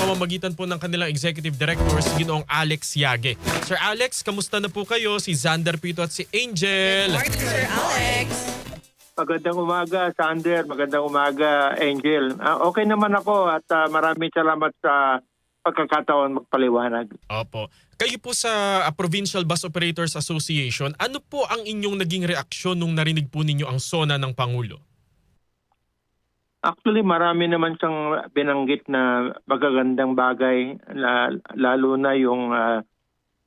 pamamagitan po ng kanilang Executive Director, si Ginoong Alex Yage. Sir Alex, kamusta na po kayo? Si Xander Pito at si Angel. Good morning, Sir Alex. Magandang umaga, Sander. Magandang umaga, Angel. Okay naman ako at maraming salamat sa pagkakataon magpaliwanag. Opo. Kayo po sa Provincial Bus Operators Association, ano po ang inyong naging reaksyon nung narinig po ninyo ang SONA ng Pangulo? Actually, marami naman siyang binanggit na magagandang bagay, lalo na yung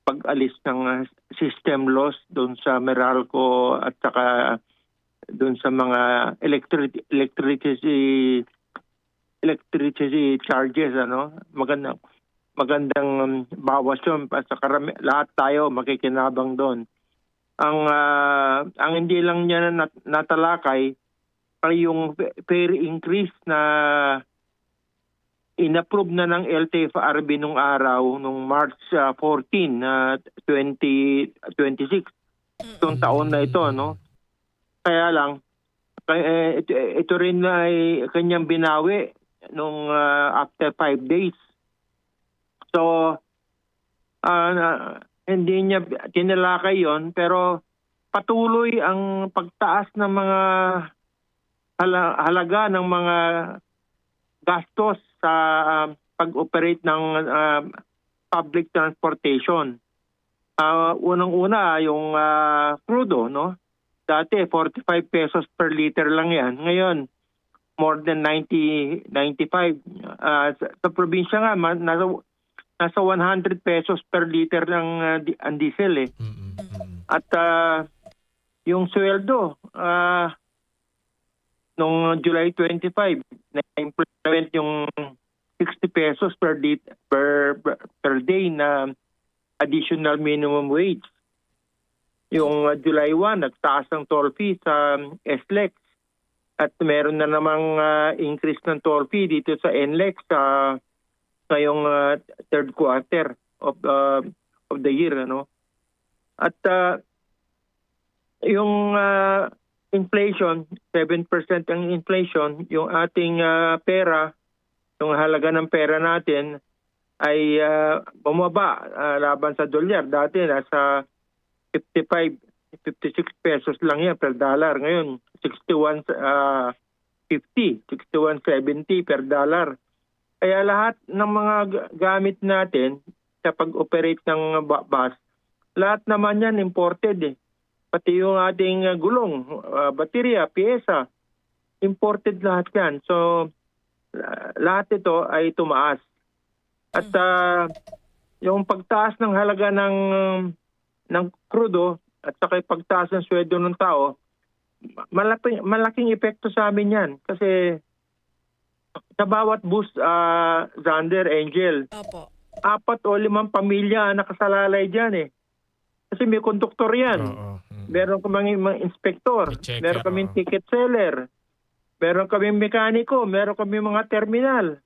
pag-alis ng system loss doon sa Meralco at saka doon sa mga electricity charges, magandang bawas yun. Sa lahat tayo makikinabang doon. Ang hindi lang niya natalakay ay yung fare increase na inapprove na ng LTFRB nung araw, nung March 14, 2026. Itong taon na ito, no? Kaya lang, ito rin ay kanyang binawi nung after 5 days. So, hindi niya tinalakay yon, pero patuloy ang pagtaas ng mga halaga ng mga gastos sa pag-operate ng public transportation. Unang-una, yung crudo, no? Dati, 45 pesos per liter lang yan. Ngayon, more than 95. Sa probinsya nga, nasa 100 pesos per liter lang ang diesel eh. At yung sweldo, noong July 25, na-implement yung 60 pesos per day na additional minimum wage. Yung July 1, nagtaas ng toll fee sa SLEX. At meron na namang increase ng toll fee dito sa NLEX ngayong third quarter of the year. At yung inflation, 7% ang inflation, yung ating pera, yung halaga ng pera natin ay bumaba laban sa dolyar. Dati nasa 56 pesos lang yan per dollar. Ngayon, 61.70 per dollar. Kaya lahat ng mga gamit natin sa pag-operate ng bus, lahat naman yan imported eh. Pati yung ating gulong, baterya, piyesa, imported lahat yan. So, lahat ito ay tumaas. At yung pagtaas ng halaga ng crudo at saka yung pagtaas ng sweldo ng tao, malaking epekto sa amin yan. Kasi sa bawat bus, Xander, Angel, Opo. 4 o 5 pamilya nakasalalay dyan eh. Kasi may konduktor yan. Meron kaming mga inspektor, meron kaming ticket seller, meron kaming mekaniko, meron kaming mga terminal,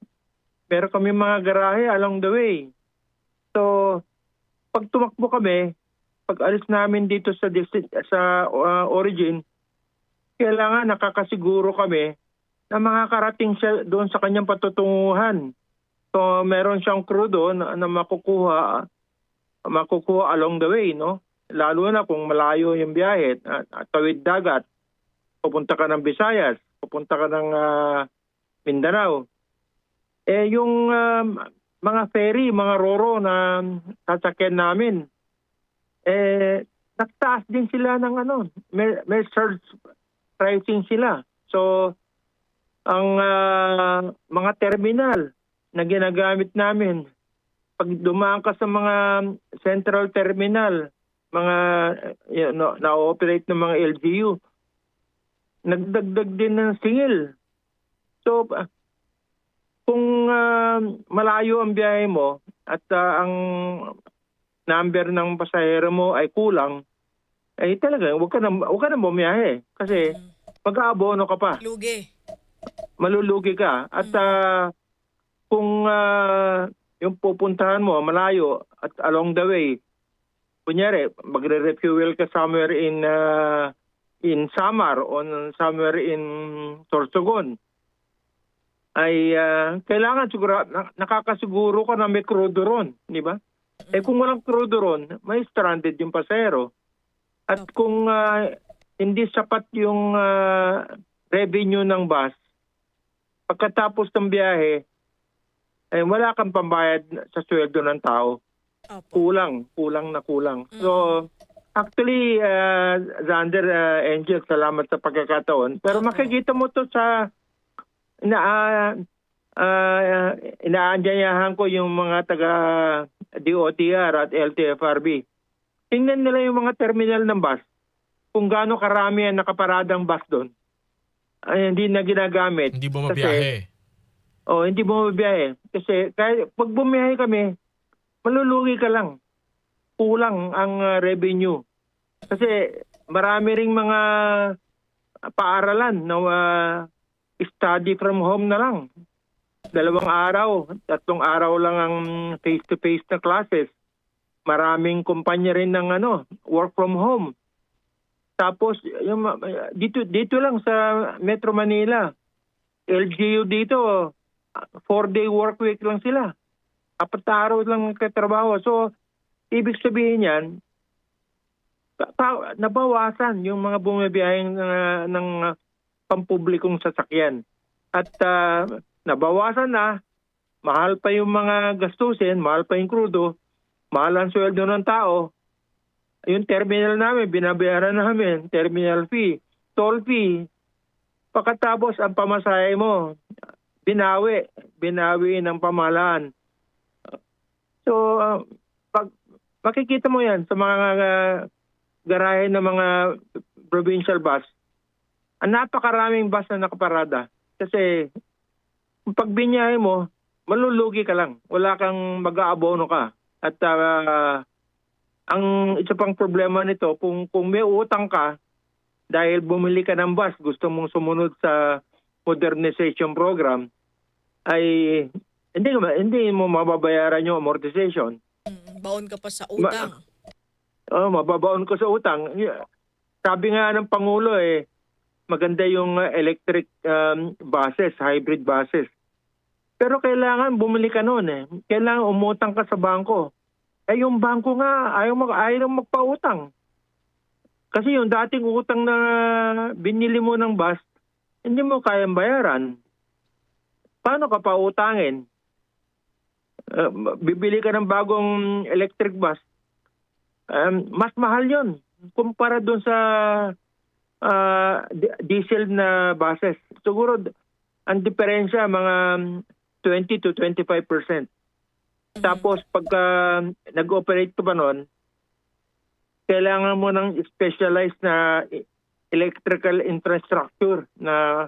meron kaming mga garahe along the way. So, pag tumakbo kami, pag alis namin dito sa origin, kailangan nakakasiguro kami na makakarating siya doon sa kanyang patutunguhan. So, meron siyang crudo na makukuha along the way, no? Lalo na kung malayo yung biyahe, tawid dagat, pupunta ka ng Visayas, pupunta ka ng Mindanao. Yung mga ferry, mga roro na sasakyan namin, nagtaas din sila ng may surge pricing sila. So, ang mga terminal na ginagamit namin, pag dumaan ka sa mga central terminal, mga na-operate ng mga LGU, nagdagdag din ng singil. So, kung malayo ang biyahe mo at ang number ng pasahero mo ay kulang, ay talaga, huwag ka na bumiyahe. Kasi mag-aabono ka pa. Lugi. Malulugi ka. At kung yung pupuntahan mo malayo at along the way, kunyari, magre-refuel ka somewhere in Samar o somewhere in Sorsogon. ay kailangan siguro nakakasiguro ka na may krudo ron, di ba? Kung walang krudo ron, may stranded yung pasahero. At kung hindi sapat yung revenue ng bus, pagkatapos ng biyahe, wala kang pambayad sa sweldo ng tao. Kulang na kulang. So, actually, Xander, Angel, salamat sa pagkakataon. Pero makikita mo to sa inaanyayahan ko yung mga taga DOTR at LTFRB. Tingnan nila yung mga terminal ng bus. Kung gaano karami ang nakaparadang bus doon. Ay, hindi na ginagamit. Hindi bumabiyahe. Hindi bumabiyahe. Kasi pag bumiyahe kami, malulugi ka lang. Kulang ang revenue. Kasi marami ring mga paaralan na study from home na lang. 2 araw, 3 araw lang ang face-to-face na classes. Maraming kumpanya rin ng work from home. Tapos dito lang sa Metro Manila, LGU dito 4-day work week lang sila. 4 araw lang katrabaho. So ibig sabihin yan, nabawasan yung mga bumibiyaheng ng pampublikong sasakyan. At nabawasan na, mahal pa yung mga gastusin, mahal pa yung krudo, mahal ang sweldo ng tao. Yung terminal namin, binabayaran namin, terminal fee, toll fee. Pagkatapos ang pamasahe mo, binawi ng pamahalaan. So, pag makikita mo yan sa mga garahe ng mga provincial bus, ang napakaraming bus na nakaparada. Kasi pag binyahe mo, malulugi ka lang. Wala kang mag-aabono ka. At ang isa pang problema nito, kung may utang ka, dahil bumili ka ng bus, gusto mong sumunod sa modernization program, ay hindi mo mababayaran yung amortization. Baon ka pa sa utang. Mababaon ko sa utang. Sabi nga ng Pangulo maganda yung electric buses, hybrid buses. Pero kailangan bumili ka noon Kailangan umutang ka sa bangko. Yung bangko nga, ayaw magpautang. Kasi yung dating utang na binili mo ng bus, hindi mo kayang bayaran. Paano ka pautangin? Bibili ka ng bagong electric bus, mas mahal yon kumpara doon sa diesel na buses. Siguro ang diferensya mga 20 to 25%. Tapos pagka nag-operate ka ba nun, kailangan mo ng specialized na electrical infrastructure na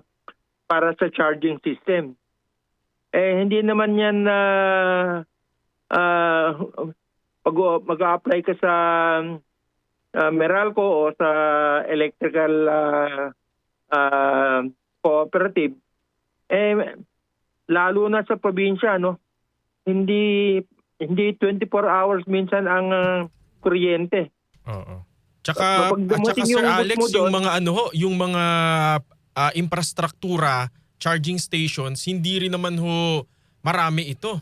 para sa charging system. Hindi naman yan pag mag-a-apply ka sa Meralco o sa electrical cooperative, lalo na sa probinsya, hindi 24 hours minsan ang kuryente. Oo. Tsaka Sir Alex, yung mga infrastruktura, charging stations, hindi rin naman marami ito.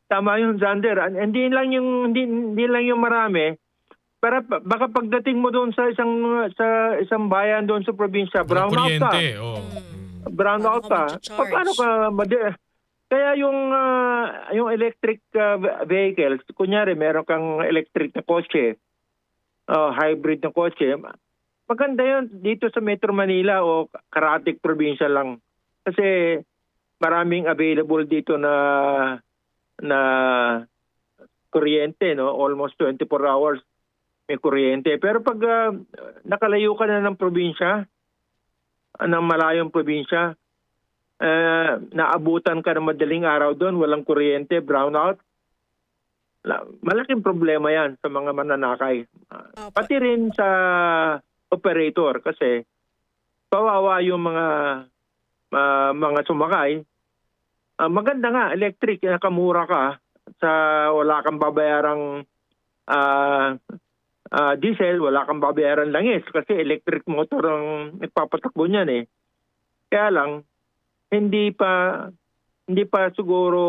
Tama yun, Xander. Hindi lang yung marami. Pero baka pagdating mo doon sa isang bayan doon sa probinsya, brown out ka. Brown out ka. Paano ka kaya yung electric vehicles, kunyari meron kang electric na kotse, hybrid na kotse, maganda yun dito sa Metro Manila o Karatig probinsya lang. Kasi maraming available dito na kuryente, almost 24 hours may kuryente. Pero pag nakalayo ka na ng probinsya, ng malayong probinsya, naabutan ka ng madaling araw doon, walang kuryente, brownout, malaking problema yan sa mga mananakay. Pati rin sa operator kasi pawawa yung mga sumakay. Maganda nga, electric, nakamura ka sa wala kang babayarang diesel, wala kang babayaran langis kasi electric motor ang nagpapatakbo niyan Kaya lang, hindi pa siguro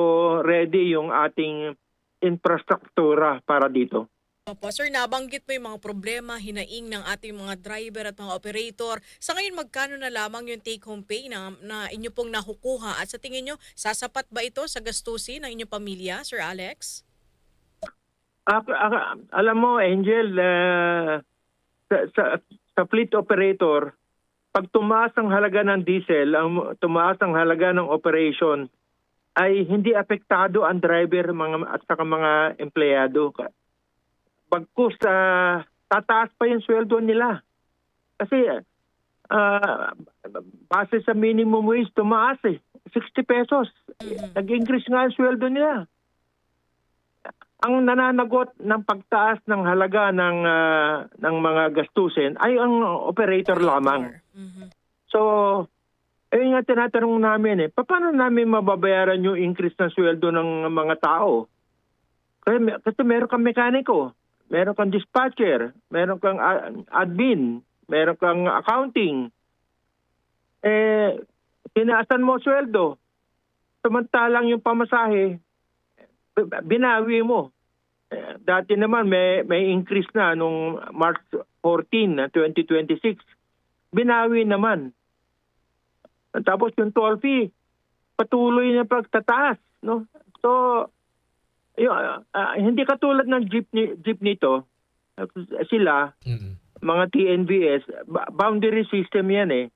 ready yung ating infrastruktura para dito. Opo, sir, nabanggit mo yung mga problema, hinaing ng ating mga driver at mga operator. Sa ngayon, magkano na lamang yung take-home pay na inyo pong nakukuha? At sa tingin nyo, sasapat ba ito sa gastusin ng inyong pamilya, Sir Alex? Alam mo, Angel, sa fleet operator, pag tumaas ang halaga ng diesel, tumaas ang halaga ng operation, ay hindi apektado ang driver at saka mga empleyado. Pagkus, tataas pa yung sweldo nila. Kasi base sa minimum wage, tumaas 60 pesos. Nag-increase nga ang sweldo nila. Ang nananagot ng pagtaas ng halaga ng mga gastusin ay ang operator lamang. So, ayun nga tinatanong namin paano namin mababayaran yung increase ng sweldo ng mga tao? Kasi meron kang mekaniko, meron kang dispatcher, meron kang admin, meron kang accounting. Tinaasan mo sweldo. Samantalang yung pamasahe, binawi mo. Dati naman may increase na nung March 14, 2026. Binawi naman. Tapos yung toll fee, patuloy na pagtataas. No? So, hindi katulad ng jeep nito, sila, mga TNVS, boundary system yan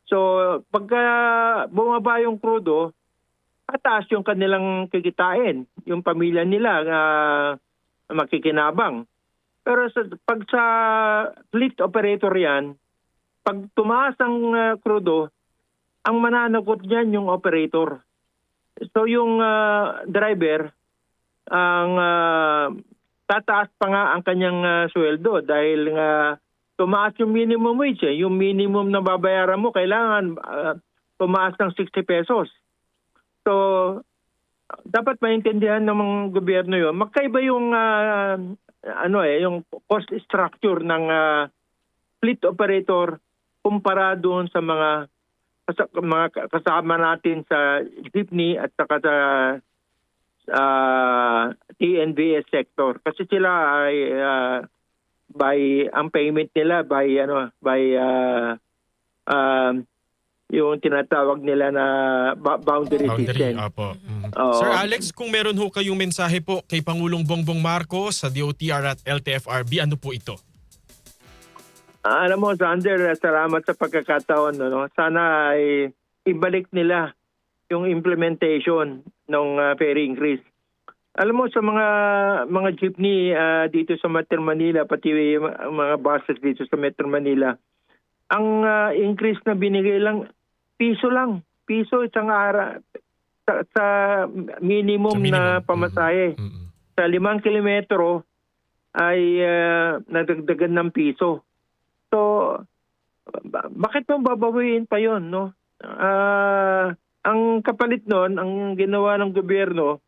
So, pagka bumaba yung krudo, ataas yung kanilang kikitain, yung pamilya nila makikinabang. Pero pag sa fleet operator yan, pag tumaas ang krudo, ang mananagot niyan yung operator. So yung driver, ang tataas pa nga ang kanyang sweldo dahil tumaas yung minimum wage. Yung minimum na babayaran mo, kailangan tumaas ng 60 pesos. So, dapat maintindihan ng mga gobyerno yun. Magkaiba yung yung cost structure ng fleet operator kumpara doon sa mga kasama natin sa jeepney at saka sa TNVS sector. Kasi sila ay ang payment nila by yung tinatawag nila na boundary system. Apo. Sir Alex, kung meron ho kayong mensahe po kay Pangulong Bongbong Marcos sa DOTR at LTFRB, ano po ito? Alam mo, Sander, salamat sa pagkakataon. No? Sana ay ibalik nila yung implementation ng ferry increase. Alam mo, sa mga jeepney dito sa Metro Manila, pati mga buses dito sa Metro Manila, ang increase na binigay lang, piso isang araw sa minimum na pamasahe. Sa 5 kilometro ay nadagdagan ng piso. So, bakit mo babawiin pa yon, no? Ang kapalit nun, ang ginawa ng gobyerno,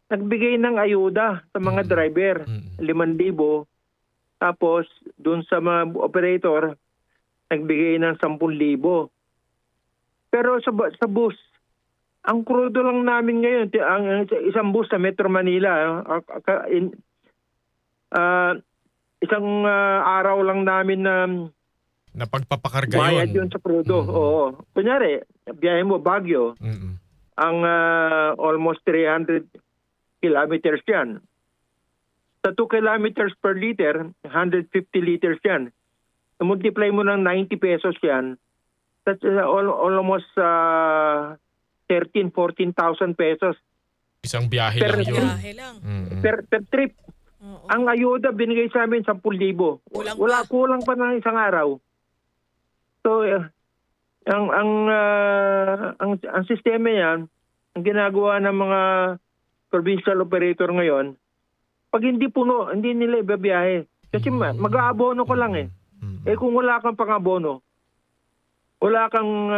nagbigay ng ayuda sa mga driver, 5,000. Tapos, dun sa mga operator, nagbigay ng 10,000. Pero sa bus, ang krudo lang namin ngayon, ang isang bus sa Metro Manila, isang araw lang namin na pagpapakarga yun. Bayad yun sa krudo. Oo. Kunyari, biyahe mo Baguio, ang almost 300 kilometers yan. Sa 2 kilometers per liter, 150 liters yan. Multiply mo ng 90 pesos yan, that's almost 13,000-14,000 pesos. Isang biyahe lang yun. Biyahe lang. Per trip. Oo. Ang ayuda binigay sa amin 10,000. Kulang pa ng isang araw. So ang sistema yan, ang ginagawa ng mga provincial operator ngayon, pag hindi puno, hindi nila ibabiyahe. Kasi mag-aabono ko lang kung wala kang pang-abono, wala kang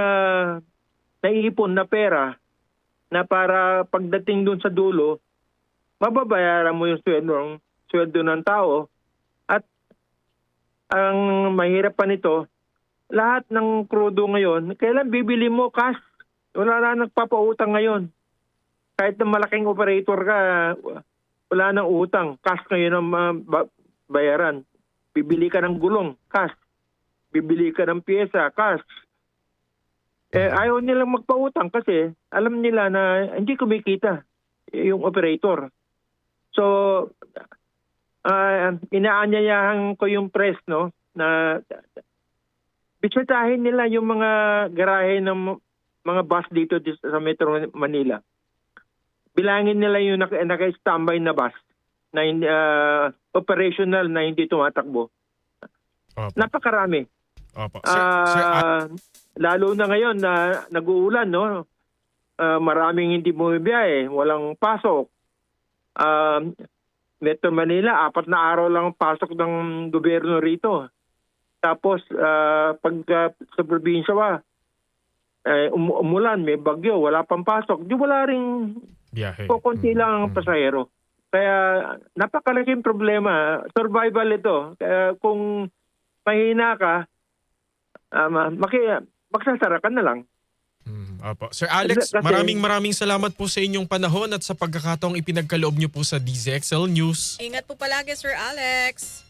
naiipon na pera na para pagdating dun sa dulo, mababayaran mo yung sweldo ng tao. At ang mahirap pa nito, lahat ng krudo ngayon, kailan bibili mo cash? Wala na nagpapautang ngayon. Kahit na malaking operator ka, wala nang utang. Cash ngayon ang bayaran. Bibili ka ng gulong, cash. Bibili ka ng pyesa, cash. Ayaw nilang magpautang kasi alam nila na hindi kumikita yung operator. So, inaanyayahan ko yung press, no, na bisitahin nila yung mga garahe ng mga bus dito sa Metro Manila. Bilangin nila yung naka-standby na bus na operational na hindi tumatakbo. Opo. Napakarami. Opo. Lalo na ngayon na nag-uulan, no? Maraming hindi bumibiyahe, walang pasok. Metro Manila, 4 na araw lang ang pasok ng gobyerno rito. Tapos pag sa probinsya umulan, may bagyo, wala pang pasok. Di wala ring biyahe. Konti lang ang pasahero. Kaya napakalaking problema. Survival ito. Kaya kung mahina ka, magsasara ka na lang. Opo. Sir Alex, maraming salamat po sa inyong panahon at sa pagkakataong ipinagkaloob niyo po sa DZXL News. Ingat po palagi, Sir Alex.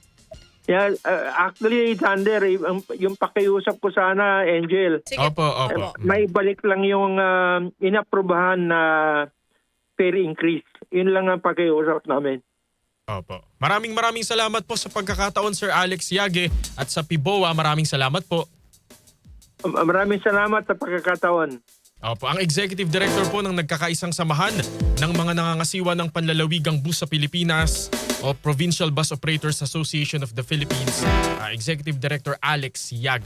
Yeah, actually, Thunder, yung pakiusap ko sana, Angel, Sige. Opo. may balik lang yung inaprubahan na pay increase. Yun lang ang pakiusap namin. Opo. Maraming salamat po sa pagkakataon, Sir Alex Yage, at sa PIBOA, maraming salamat po. Maraming salamat sa pagkakataon. Opo, ang Executive Director po ng nagkakaisang samahan ng mga nangangasiwa ng panlalawigang bus sa Pilipinas o Provincial Bus Operators Association of the Philippines, Executive Director Alex Yag.